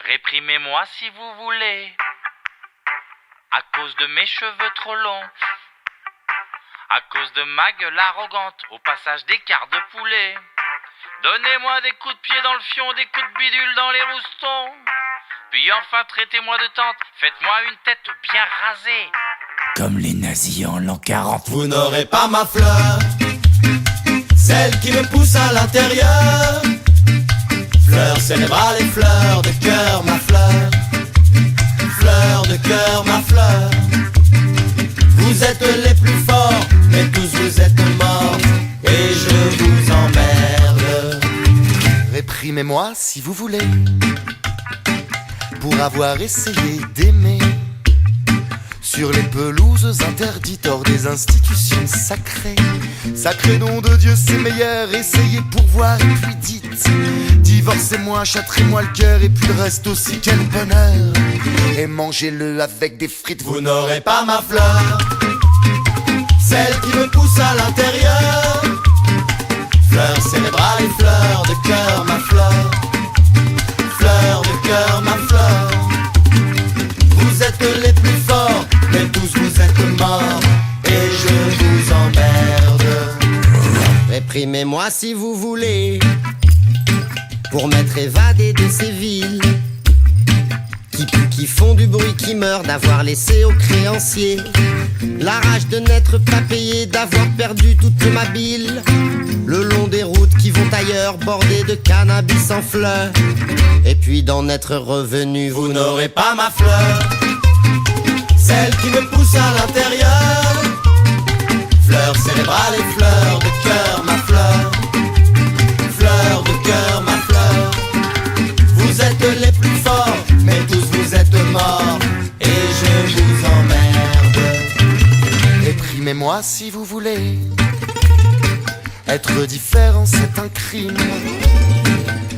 Réprimez-moi si vous voulez, à cause de mes cheveux trop longs, à cause de ma gueule arrogante, au passage des quarts de poulet. Donnez-moi des coups de pied dans le fion, des coups de bidule dans les roustons. Puis enfin traitez-moi de tante, faites-moi une tête bien rasée, comme les nazis en l'an 40. Vous n'aurez pas ma fleur, celle qui me pousse à l'intérieur. Fleur cérébrale et fleur de cœur, ma fleur. Fleur de cœur, ma fleur. Vous êtes les plus forts, mais tous vous êtes morts, et je vous emmerde. Réprimez-moi si vous voulez, pour avoir essayé d'aimer sur les pelouses interdites hors des institutions sacrées. Sacré nom de Dieu, c'est meilleur, essayez pour voir et puis dites: divorcez-moi, châtrez-moi le cœur, et puis le reste aussi, quel bonheur. Et mangez-le avec des frites. Vous n'aurez pas ma fleur, celle qui me pousse à l'intérieur. Fleur cérébrale et fleur de cœur, ma fleur. Fleur de cœur, ma fleur. Vous êtes les plus forts, mais tous vous êtes morts, et je vous emmerde. Réprimez-moi si vous voulez, pour m'être évadé de ces villes qui puent, qui font du bruit, qui meurent d'avoir laissé aux créanciers la rage de n'être pas payé, d'avoir perdu toute ma bile, le long des routes qui vont ailleurs, bordées de cannabis en fleurs, et puis d'en être revenu. Vous n'aurez pas ma fleur, celle qui me pousse à l'intérieur. Fleur cérébrale et fleur de cœur, ma fleur. Fleur de cœur, ma fleur. Vous êtes les plus forts, mais tous vous êtes morts, et je vous emmerde. Réprimez-moi si vous voulez, être différent c'est un crime.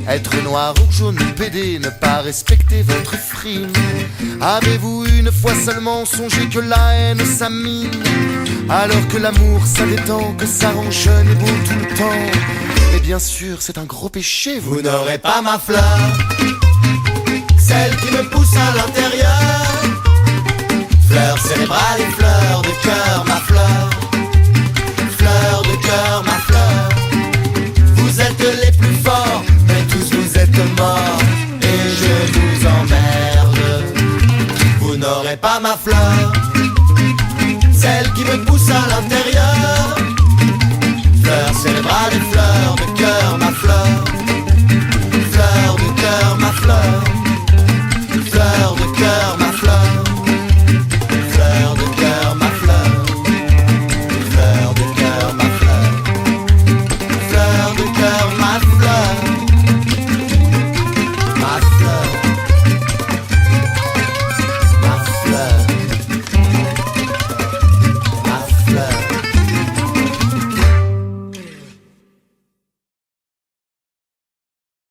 Être noir ou jaune ou pédé, ne pas respecter votre frime. Avez-vous une fois seulement songé que la haine ça mine, alors que l'amour ça détend, que ça rend jeune et beau tout le temps? Et bien sûr c'est un gros péché. Vous n'aurez pas ma fleur, celle qui me pousse à l'intérieur. Fleur cérébrale et fleur de cœur, ma fleur. Fleur de cœur, ma fleur. Vous êtes les plus forts, mais tous vous êtes morts, et je vous emmerde. Vous n'aurez pas ma fleur,